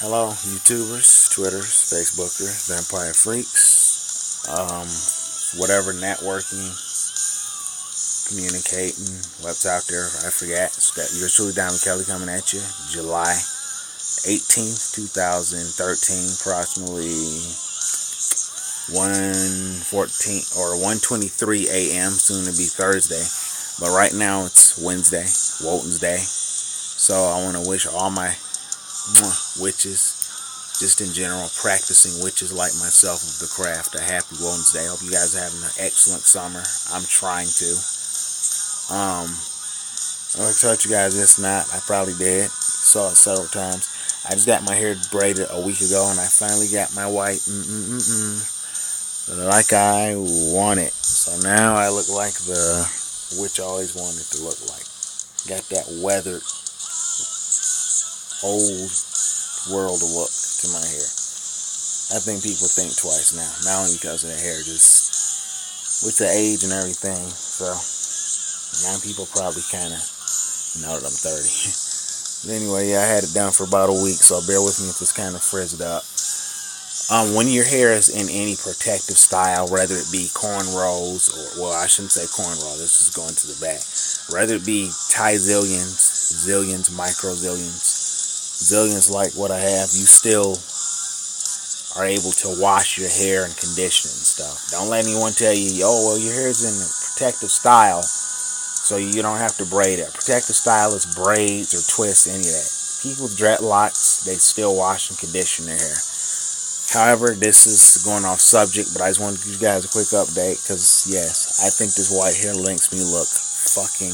Hello, YouTubers, Twitters, Facebookers, Vampire Freaks, whatever networking, communicating, what's out there, I forget. That you're truly Diamond Kelly coming at you, July 18th, 2013, approximately 1:14 or 1:23 a.m. Soon to be Thursday, but right now it's Wednesday, Wotan's Day. So I want to wish all my witches, just in general, practicing witches like myself of the craft, a happy Wotan's Day. Hope you guys are having an excellent summer. I'm trying to. I'll tell you guys, it's not. I probably did. Saw it several times. I just got my hair braided a week ago, and I finally got my white like I want it. So now I look like the witch I always wanted to look like. Got that weathered, old world look to my hair. I think people think twice now, not only because of the hair, just with the age and everything. So now people probably kind of know that I'm 30. But anyway, yeah, I had it done for about a week, so bear with me if it's kind of frizzed up. When your hair is in any protective style, whether it be cornrows or, well, I shouldn't say cornrow, let's just go into the back. Whether it be zillions, micro zillions like what I have, you still are able to wash your hair and condition and stuff. Don't let anyone tell you, oh, well, your hair is in a protective style, so you don't have to braid it. Protective style is braids or twists, any of that. People with dreadlocks, they still wash and condition their hair. However, this is going off subject, but I just wanted to give you guys a quick update, because, yes, I think this white hair makes me look fucking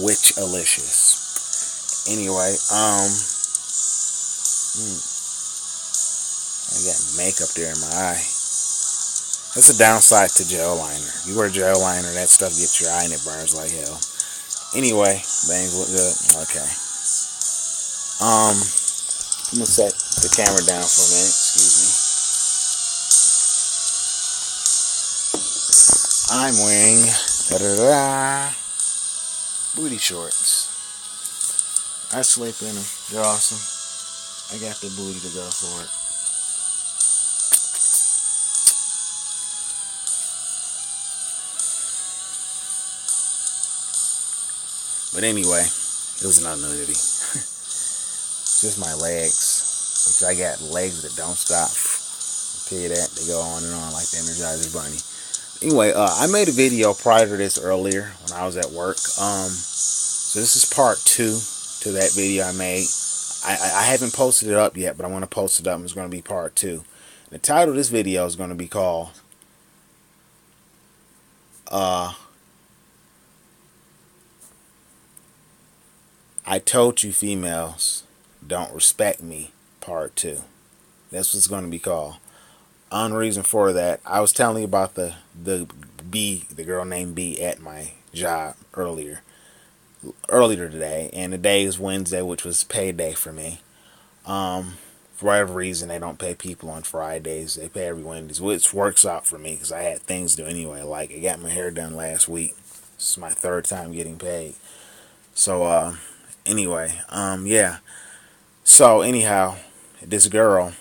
witch-alicious. Anyway, I got makeup there in my eye. That's a downside to gel liner. You wear gel liner, that stuff gets your eye and it burns like hell. Anyway, things look good. Okay. I'm gonna set the camera down for a minute. Excuse me. I'm wearing booty shorts. I sleep in them. They're awesome. I got the booty to go for it. But anyway, it was not nudity. Just my legs, which I got legs that don't stop. I'll tell you that. They go on and on like the Energizer Bunny. Anyway, I made a video prior to this earlier when I was at work. So this is part 2 to that video I made. I haven't posted it up yet, but I want to post it up. It's going to be part 2. The title of this video is going to be called I Told You Females Don't Respect Me, part 2. That's what it's going to be called. Reason for that, I was telling you about the girl named B at my job earlier today, and today is Wednesday, which was payday for me. For whatever reason, they don't pay people on Fridays. They pay every Wednesday, which works out for me because I had things to do anyway. Like, I got my hair done last week. This is my 3rd time getting paid. So, anyway, yeah. So, anyhow, this girl,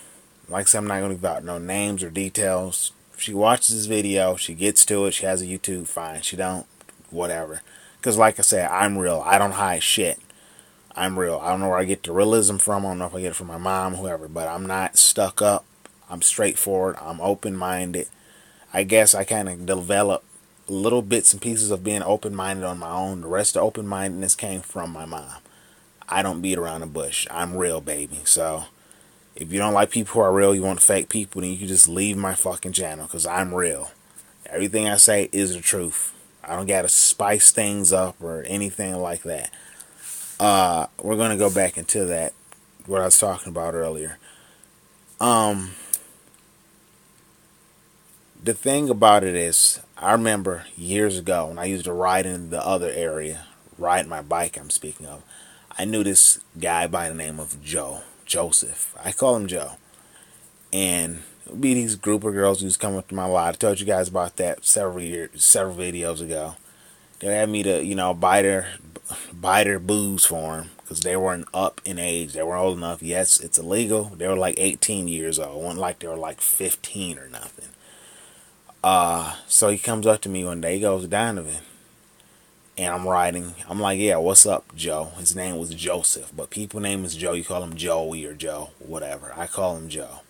like I said, I'm not going to give out no names or details. If she watches this video, she gets to it, she has a YouTube, fine. She don't, whatever. Because like I said, I'm real. I don't hide shit. I'm real. I don't know where I get the realism from. I don't know if I get it from my mom, whoever. But I'm not stuck up. I'm straightforward. I'm open-minded. I guess I kind of developed little bits and pieces of being open-minded on my own. The rest of open-mindedness came from my mom. I don't beat around the bush. I'm real, baby. So if you don't like people who are real, you want fake people, then you can just leave my fucking channel, because I'm real. Everything I say is the truth. I don't gotta spice things up or anything like that. We're gonna go back into that, what I was talking about earlier. The thing about it is, I remember years ago when I used to ride in the other area, ride my bike I'm speaking of, I knew this guy by the name of Joseph. I call him Joe. And it would be these group of girls who's come up to my lot. I told you guys about that several videos ago. They had me to, buy their booze for them, because they weren't up in age. They were old enough. Yes, it's illegal. They were like 18 years old. It wasn't like they were like 15 or nothing. So he comes up to me one day. He goes, Donovan. And I'm writing. I'm like, yeah, what's up, Joe? His name was Joseph. But people name is Joe. You call him Joey or Joe. Whatever. I call him Joe.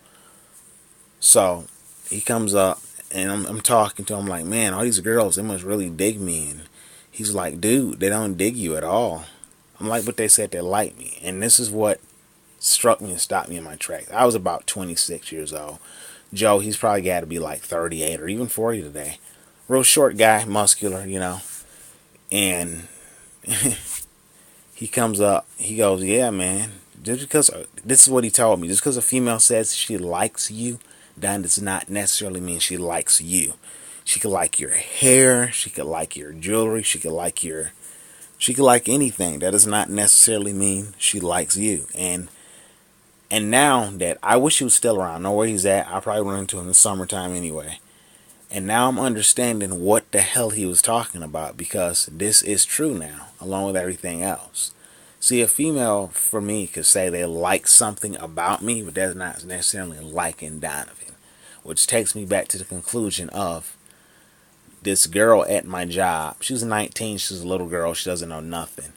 So he comes up. And I'm talking to him like, man, all these girls, they must really dig me. And he's like, dude, they don't dig you at all. I'm like, but they said they like me. And this is what struck me and stopped me in my tracks. I was about 26 years old. Joe, he's probably got to be like 38 or even 40 today. Real short guy, muscular, you know. And he comes up, he goes, yeah, man, just because, this is what he told me, just because a female says she likes you, that does not necessarily mean she likes you. She could like your hair, she could like your jewelry, she could like anything. That does not necessarily mean she likes you. And now that, I wish he was still around, know where he's at, I'll probably run into him in the summertime anyway. And now I'm understanding what the hell he was talking about, because this is true now, along with everything else. See, a female, for me, could say they like something about me, but that's not necessarily liking Donovan. Which takes me back to the conclusion of this girl at my job. She was 19, she was a little girl, she doesn't know nothing.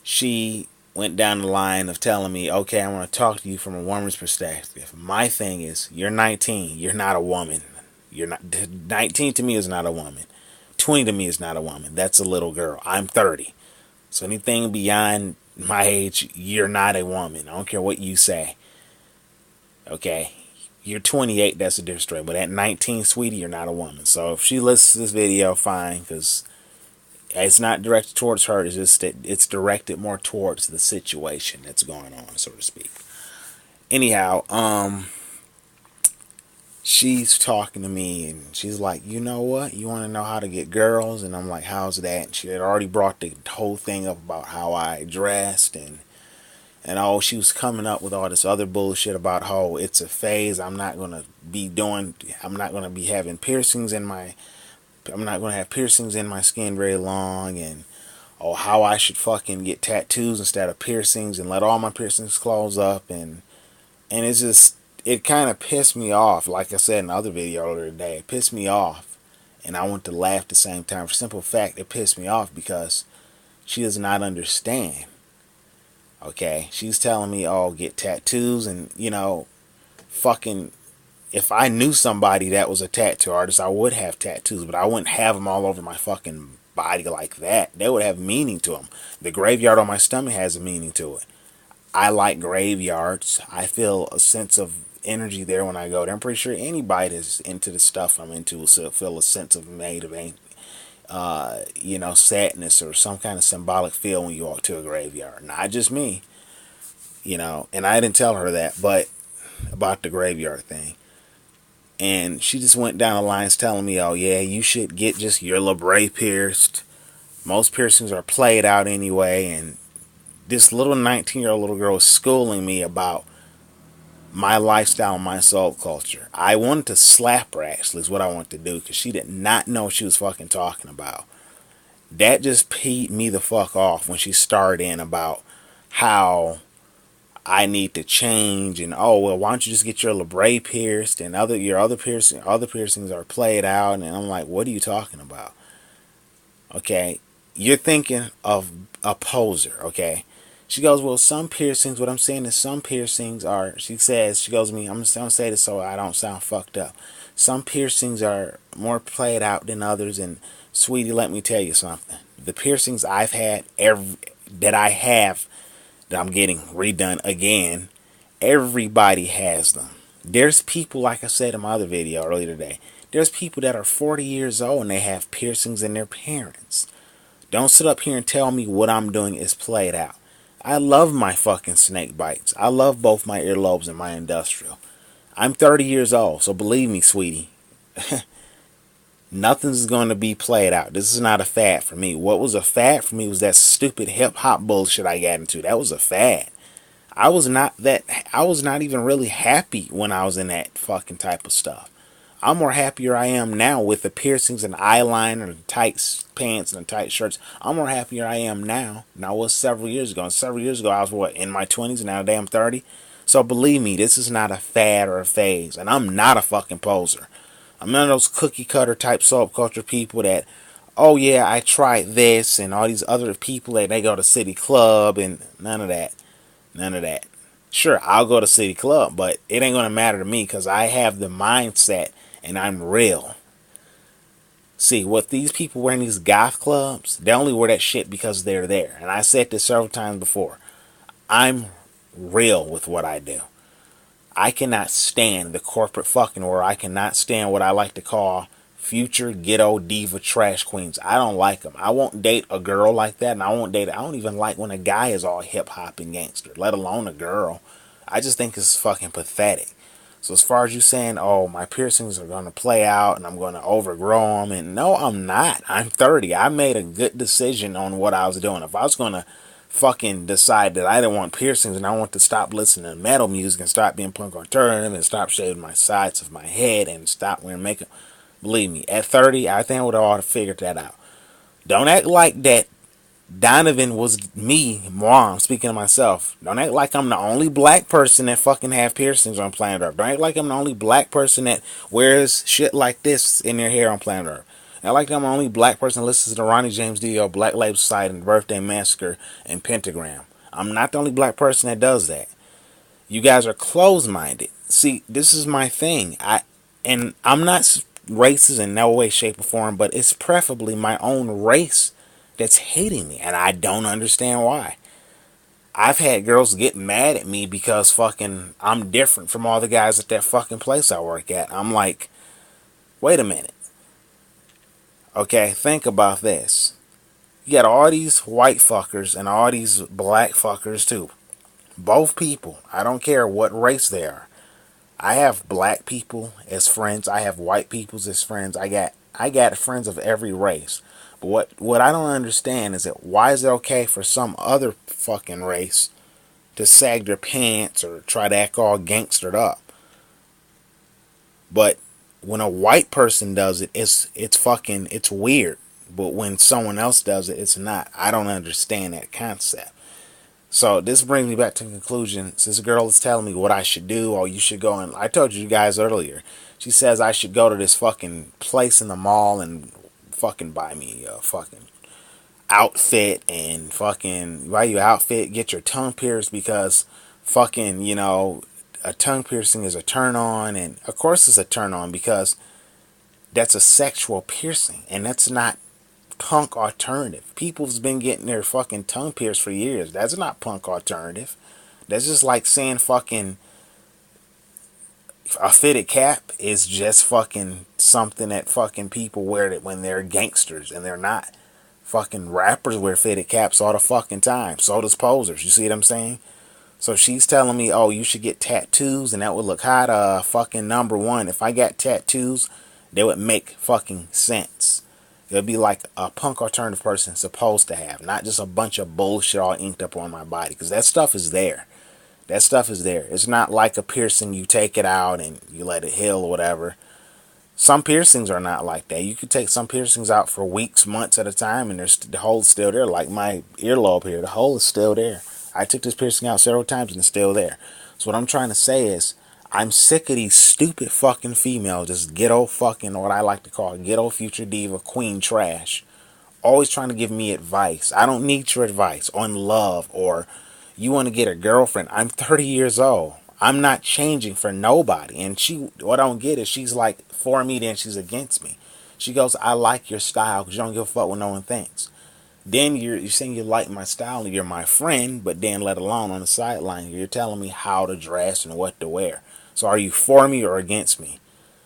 She went down the line of telling me, okay, I want to talk to you from a woman's perspective. My thing is, you're 19, you're not a woman. You're not 19 to me is not a woman. 20 to me is not a woman. That's a little girl. I'm 30. So anything beyond my age, you're not a woman. I don't care what you say. Okay? You're 28, that's a different story. But at 19, sweetie, you're not a woman. So if she listens to this video, fine, because it's not directed towards her. It's just that it's directed more towards the situation that's going on, so to speak. Anyhow, she's talking to me and she's like, you know what? You want to know how to get girls? And I'm like, how's that? And she had already brought the whole thing up about how I dressed and oh, she was coming up with all this other bullshit about how it's a phase. I'm not going to be having piercings I'm not going to have piercings in my skin very long, and oh, how I should fucking get tattoos instead of piercings and let all my piercings close up, and it's just, it kind of pissed me off. Like I said in the other video earlier today, it pissed me off, and I want to laugh at the same time. For simple fact, it pissed me off because she does not understand. Okay, she's telling me, oh, get tattoos, and you know, fucking, if I knew somebody that was a tattoo artist, I would have tattoos, but I wouldn't have them all over my fucking body like that. They would have meaning to them. The graveyard on my stomach has a meaning to it. I like graveyards. I feel a sense of energy there when I go there. I'm pretty sure anybody that's into the stuff I'm into will feel a sense of sadness or some kind of symbolic feel when you walk to a graveyard. Not just me, and I didn't tell her that, but about the graveyard thing. And she just went down the lines telling me, oh yeah, you should get just your labret pierced. Most piercings are played out anyway. And this little 19-year-old little girl was schooling me about my lifestyle and my soul culture. I wanted to slap her, actually, is what I wanted to do, because she did not know what she was fucking talking about. That just peed me the fuck off when she started in about how I need to change, and oh well, why don't you just get your labret pierced, and your other piercings are played out, and I'm like, what are you talking about? Okay, you're thinking of a poser. Okay, she goes, well, some piercings, what I'm saying is some piercings are, she goes to me, I'm just gonna say this so I don't sound fucked up, some piercings are more played out than others. And sweetie, let me tell you something. The piercings I've had, that I'm getting redone again, everybody has them. There's people, like I said in my other video earlier today, there's people that are 40 years old and they have piercings in their parents. Don't sit up here and tell me what I'm doing is played out. I love my fucking snake bites. I love both my earlobes and my industrial. I'm 30 years old, so believe me, sweetie, nothing's going to be played out. This is not a fad for me. What was a fad for me was that stupid hip hop bullshit I got into. That was a fad. I was not even really happy when I was in that fucking type of stuff. I'm more happier I am now with the piercings and eyeliner and the tight pants and the tight shirts. I'm more happier I am now than I was several years ago. And several years ago, I was what, in my 20s, and now I'm 30. So believe me, this is not a fad or a phase. And I'm not a fucking poser. I'm none of those cookie cutter type subculture people that, oh yeah, I tried this, and all these other people that they go to City Club, and none of that. None of that. Sure, I'll go to City Club, but it ain't gonna matter to me because I have the mindset and I'm real. See, what these people wear in these goth clubs, they only wear that shit because they're there. And I said this several times before. I'm real with what I do. I cannot stand the corporate fucking world. I cannot stand what I like to call future ghetto diva trash queens. I don't like them. I won't date a girl like that, and I don't even like when a guy is all hip hop and gangster, let alone a girl. I just think it's fucking pathetic. So as far as you saying, oh, my piercings are going to play out and I'm going to overgrow them, and no, I'm not. I'm 30. I made a good decision on what I was doing. If I was going to fucking decide that I didn't want piercings and I want to stop listening to metal music and stop being punk alternative and stop shaving my sides of my head and stop wearing makeup, believe me, at 30, I think I would have ought to figured that out. Don't act like that Donovan was me, mom, speaking of myself. Don't act like I'm the only black person that fucking have piercings on planet Earth. Don't act like I'm the only black person that wears shit like this in their hair on planet Earth. Act like I'm the only black person that listens to Ronnie James Dio, Black Label Society, and Birthday Massacre, and Pentagram. I'm not the only black person that does that. You guys are closed-minded. See, this is my thing. I'm not racist in no way, shape, or form, but it's preferably my own race that's hating me, and I don't understand why. I've had girls get mad at me because fucking I'm different from all the guys at that fucking place I work at. I'm like, wait a minute. Okay, think about this. You got all these white fuckers and all these black fuckers too. Both people. I don't care what race they are. I have black people as friends. I have white people as friends. I got friends of every race. But what I don't understand is that why is it okay for some other fucking race to sag their pants or try to act all gangstered up? But when a white person does it, it's weird. But when someone else does it, it's not. I don't understand that concept. So this brings me back to the conclusion. Since a girl is telling me what I should do, or you should go, and I told you guys earlier, she says I should go to this fucking place in the mall and fucking buy me a fucking outfit, and fucking buy you outfit, get your tongue pierced because fucking, a tongue piercing is a turn on, and of course it's a turn on because that's a sexual piercing, and that's not punk alternative. People's been getting their fucking tongue pierced for years. That's not punk alternative. That's just like saying fucking a fitted cap is just fucking something that fucking people wear it when they're gangsters, and they're not. Fucking rappers wear fitted caps all the fucking time. So does posers. You see what I'm saying? So she's telling me, oh, you should get tattoos and that would look hot. Fucking number one, if I got tattoos, they would make fucking sense. It would be like a punk alternative person supposed to have, not just a bunch of bullshit all inked up on my body, because that stuff is there. That stuff is there. It's not like a piercing, you take it out and you let it heal or whatever. Some piercings are not like that. You could take some piercings out for weeks, months at a time, and the hole's still there. Like my earlobe here, the hole is still there. I took this piercing out several times and it's still there. So what I'm trying to say is, I'm sick of these stupid fucking females, just ghetto fucking, what I like to call ghetto future diva queen trash, always trying to give me advice. I don't need your advice on love, or you want to get a girlfriend. I'm 30 years old. I'm not changing for nobody. And what I don't get is she's like for me, then she's against me. She goes, I like your style because you don't give a fuck what no one thinks. Then you're saying you like my style and you're my friend, but then let alone on the sideline, you're telling me how to dress and what to wear. So are you for me or against me?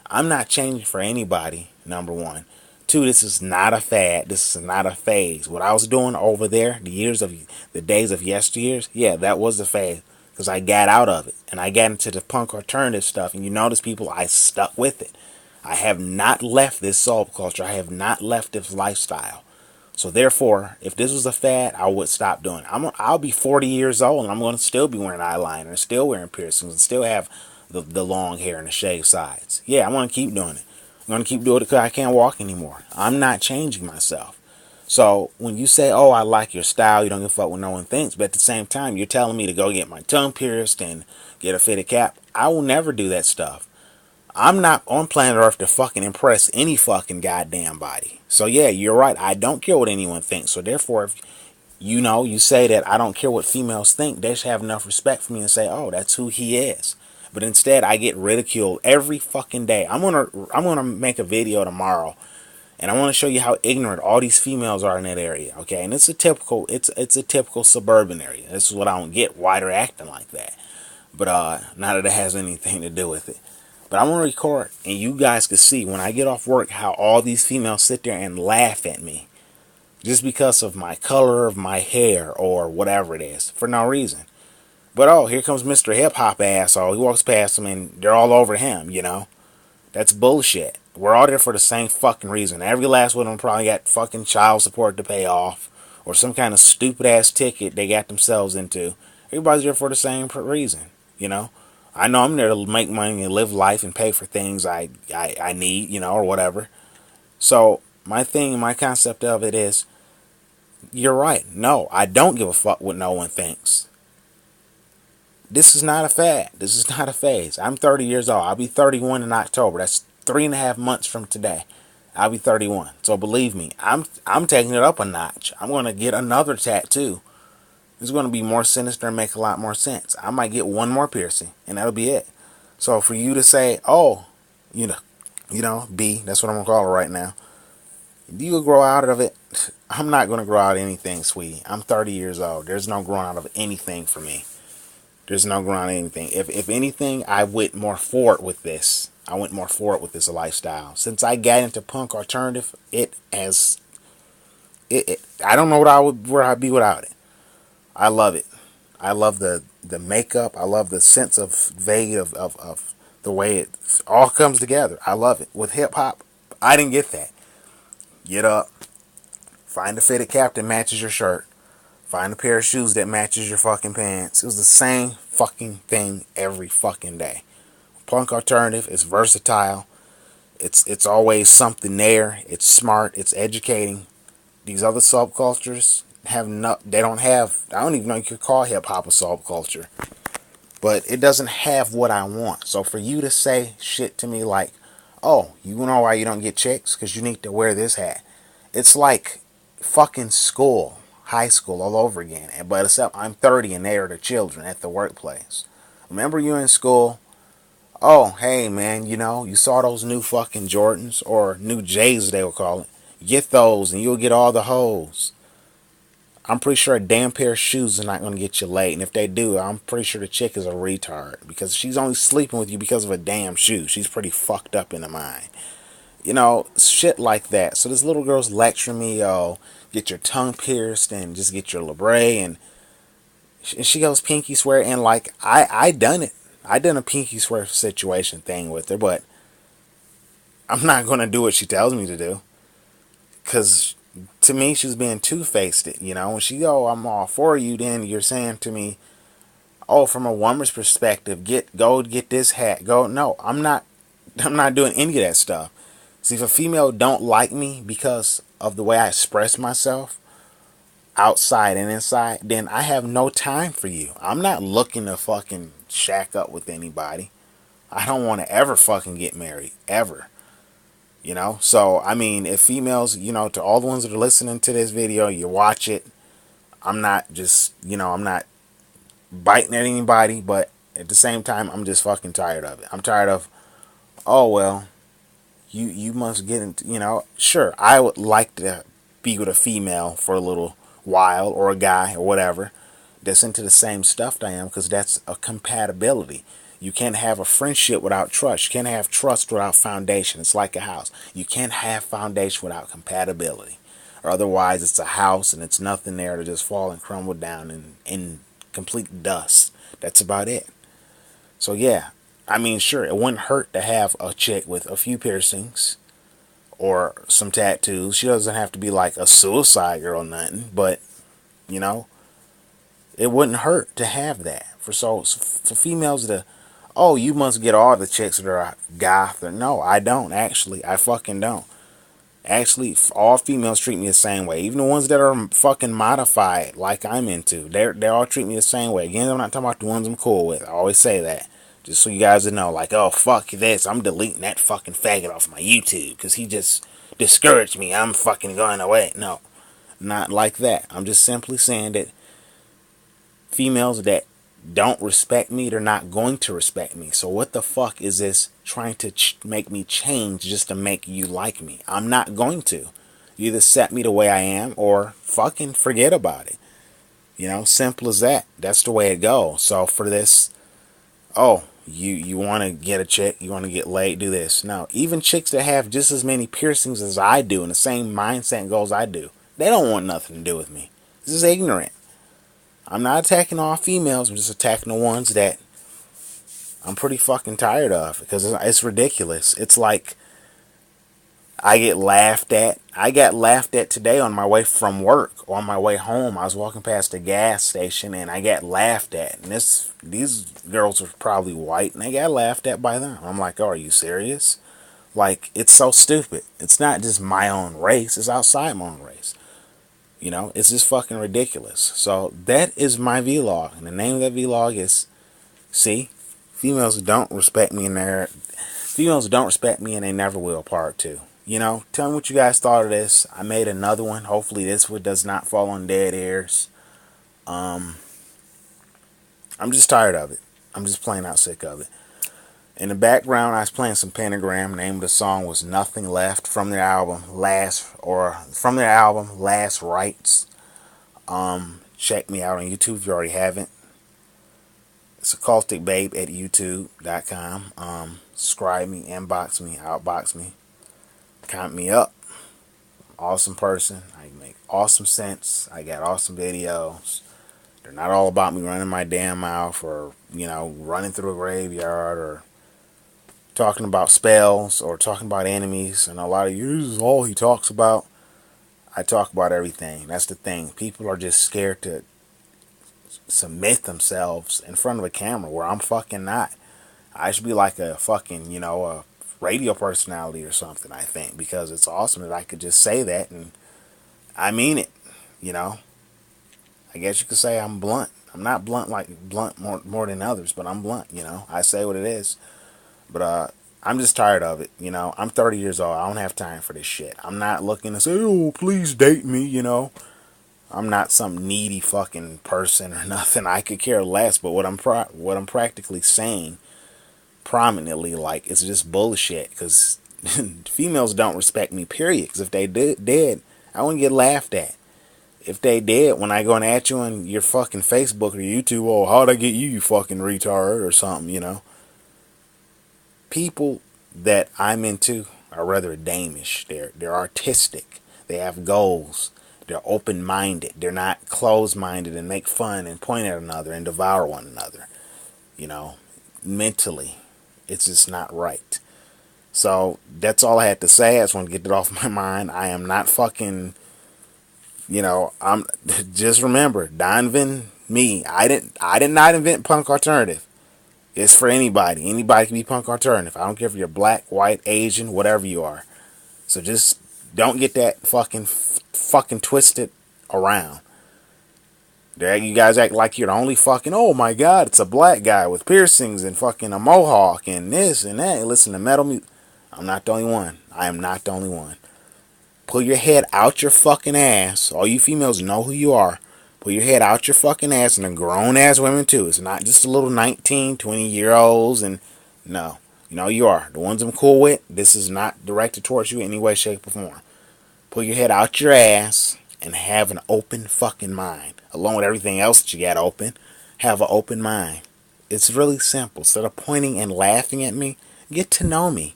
I'm not changing for anybody, number one. Two, this is not a fad. This is not a phase. What I was doing over there, the days of yesteryears, yeah, that was a phase. Because I got out of it. And I got into the punk alternative stuff. And you notice, people, I stuck with it. I have not left this subculture. I have not left this lifestyle. So therefore, if this was a fad, I would stop doing it. I'll be 40 years old and I'm going to still be wearing eyeliner and still wearing piercings and still have the long hair and the shaved sides. Yeah, I'm gonna keep doing it. I'm gonna keep doing it because I can't walk anymore. I'm not changing myself. So when you say, "Oh, I like your style," you don't give a fuck what no one thinks. But at the same time, you're telling me to go get my tongue pierced and get a fitted cap. I will never do that stuff. I'm not on planet Earth to fucking impress any fucking goddamn body. So yeah, you're right. I don't care what anyone thinks. So therefore, if you say that I don't care what females think, they should have enough respect for me and say, "Oh, that's who he is." But instead, I get ridiculed every fucking day. I'm gonna make a video tomorrow, and I want to show you how ignorant all these females are in that area. Okay, and it's a typical suburban area. This is what I don't get, why they're acting like that. But not that it has anything to do with it. But I'm gonna record, and you guys can see when I get off work how all these females sit there and laugh at me just because of my color of my hair or whatever it is for no reason. But oh, here comes Mr. Hip Hop asshole. He walks past them and they're all over him. That's bullshit. We're all there for the same fucking reason. Every last one of them probably got fucking child support to pay off or some kind of stupid ass ticket they got themselves into. Everybody's there for the same reason. You know. I know I'm there to make money and live life and pay for things I need, or whatever. So my concept of it is, you're right. No, I don't give a fuck what no one thinks. This is not a fad. This is not a phase. I'm 30 years old. I'll be 31 in October. That's 3.5 months from today. I'll be 31. So believe me, I'm taking it up a notch. I'm going to get another tattoo. It's going to be more sinister and make a lot more sense. I might get one more piercing, and that'll be it. So for you to say, oh, B, that's what I'm going to call it right now. You will grow out of it. I'm not going to grow out of anything, sweetie. I'm 30 years old. There's no growing out of anything for me. There's no growing out of anything. If anything, I went more forward with this. I went more forward with this lifestyle. Since I got into punk alternative, I don't know where I'd be without it. I love it. I love the makeup. I love the sense of vague of the way it all comes together. I love it. With hip hop, I didn't get that. Get up, find a fitted cap that matches your shirt, find a pair of shoes that matches your fucking pants. It was the same fucking thing every fucking day. Punk alternative is versatile. It's always something there. It's smart. It's educating. These other subcultures they don't have. I don't even know you could call hip hop a subculture, but it doesn't have what I want. So for you to say shit to me like, "Oh, you know why you don't get chicks? Because you need to wear this hat." It's like fucking school, high school all over again. But except I'm 30 and they are the children at the workplace. Remember you in school? Oh, hey man, you saw those new fucking Jordans or new J's they would call it. Get those and you'll get all the hoes. I'm pretty sure a damn pair of shoes is not going to get you laid. And if they do, I'm pretty sure the chick is a retard. Because she's only sleeping with you because of a damn shoe. She's pretty fucked up in the mind. Shit like that. So this little girl's lecturing me, get your tongue pierced and just get your labrae. And she goes pinky swear. And like, I done it. I done a pinky swear situation thing with her. But I'm not going to do what she tells me to do. Because to me, she was being two-faced. When she go, I'm all for you, then you're saying to me, oh, from a woman's perspective, go get this hat. Go. No, I'm not doing any of that stuff. See, if a female don't like me because of the way I express myself, outside and inside, then I have no time for you. I'm not looking to fucking shack up with anybody. I don't want to ever fucking get married. Ever. So, I mean, if females, to all the ones that are listening to this video, you watch it. I'm not just, I'm not biting at anybody, but at the same time, I'm just fucking tired of it. I'm tired of, oh, well, you must get into, sure, I would like to be with a female for a little while, or a guy, or whatever, that's into the same stuff I am, because that's a compatibility. You can't have a friendship without trust. You can't have trust without foundation. It's like a house. You can't have foundation without compatibility. Or otherwise, it's a house and it's nothing there to just fall and crumble down in complete dust. That's about it. So yeah, I mean, sure, it wouldn't hurt to have a chick with a few piercings or some tattoos. She doesn't have to be like a suicide girl or nothing, but, it wouldn't hurt to have that. For females to, oh, you must get all the chicks that are goth. Or no, I don't actually. I fucking don't. Actually, all females treat me the same way. Even the ones that are fucking modified, like I'm into, they all treat me the same way. Again, I'm not talking about the ones I'm cool with. I always say that, just so you guys know. Like, oh fuck this, I'm deleting that fucking faggot off my YouTube because he just discouraged me. I'm fucking going away. No, not like that. I'm just simply saying that females that don't respect me, they're not going to respect me. So what the fuck is this trying to make me change just to make you like me? I'm not going to. You either accept me the way I am or fucking forget about it. You know, simple as that. That's the way it goes. So for this, oh, you want to get a chick, you want to get laid, do this. No, even chicks that have just as many piercings as I do and the same mindset and goals I do, they don't want nothing to do with me. This is ignorant. I'm not attacking all females. I'm just attacking the ones that I'm pretty fucking tired of because it's ridiculous. It's like I get laughed at. I got laughed at today on my way from work. On my way home, I was walking past a gas station and I got laughed at. And these girls are probably white and they got laughed at by them. I'm like, oh, are you serious? Like, it's so stupid. It's not just my own race. It's outside my own race. You know, it's just fucking ridiculous. So that is my vlog. And the name of that vlog is, see, females don't respect me and they never will, part 2. You know, tell me what you guys thought of this. I made another one. Hopefully this one does not fall on dead ears. I'm just tired of it. I'm just plain out sick of it. In the background, I was playing some Pentagram. The name of the song was Nothing Left from their album Last Rites. Check me out on YouTube if you already haven't. It's occulticbabe at youtube.com. Subscribe me, inbox me, outbox me, count me up. Awesome person. I make awesome sense. I got awesome videos. They're not all about me running my damn mouth or, you know, running through a graveyard or talking about spells or talking about enemies. And a lot of you, this is all he talks about. I talk about everything. That's the thing. People are just scared to submit themselves in front of a camera where I'm fucking not. I should be like a fucking, you know, a radio personality or something, I think, because it's awesome that I could just say that and I mean it, you know. I guess you could say I'm blunt. I'm not blunt more than others, but I'm blunt, you know. I say what it is. But I'm just tired of it, you know. I'm 30 years old. I don't have time for this shit. I'm not looking to say, oh, please date me, you know. I'm not some needy fucking person or nothing. I could care less. But what I'm practically saying, prominently, like, it's just bullshit. Because females don't respect me, period. Because if they did, I wouldn't get laughed at. If they did, when I go and at you on your fucking Facebook or YouTube, oh, how'd I get you, you fucking retard, or something, you know. People that I'm into are rather damish. They're artistic. They have goals. They're open-minded. They're not closed-minded and make fun and point at another and devour one another. You know, mentally, it's just not right. So that's all I had to say. I just want to get it off my mind. I am not fucking, you know, I'm just remember, Donovan, me. I did not invent punk alternative. It's for anybody. Anybody can be punk alternative. I don't care if you're black, white, Asian, whatever you are. So just don't get that fucking twisted around. You guys act like you're the only fucking, oh my god, it's a black guy with piercings and fucking a mohawk and this and that. Listen to metal music. I'm not the only one. I am not the only one. Pull your head out your fucking ass. All you females know who you are. Pull your head out your fucking ass, and the grown ass women too. It's not just a little 19, 20-year-olds and no. You know you are. The ones I'm cool with, this is not directed towards you in any way, shape, or form. Pull your head out your ass and have an open fucking mind. Along with everything else that you got open, have an open mind. It's really simple. Instead of pointing and laughing at me, get to know me.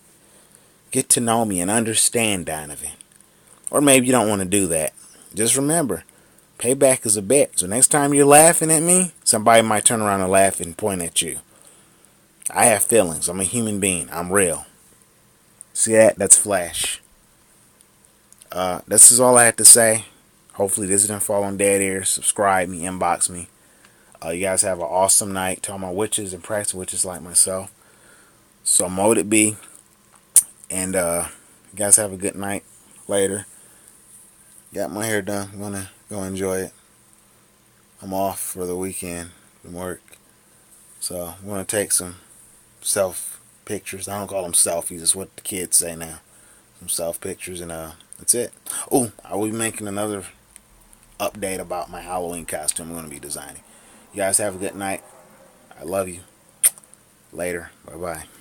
Get to know me and understand, Donovan. Or maybe you don't want to do that. Just remember, payback is a bet. So next time you're laughing at me, somebody might turn around and laugh and point at you. I have feelings. I'm a human being. I'm real. See that? That's flesh. This is all I had to say. Hopefully this didn't fall on dead ears. Subscribe me, inbox me. You guys have an awesome night. To all my witches and practice witches like myself. So mote it be. And you guys have a good night. Later. Got my hair done. I'm gonna go enjoy it. I'm off for the weekend from work. So I'm gonna take some self pictures. I don't call them selfies. It's what the kids say now. Some self pictures, and that's it. Oh, I will be making another update about my Halloween costume I'm going to be designing. You guys have a good night. I love you. Later. Bye bye.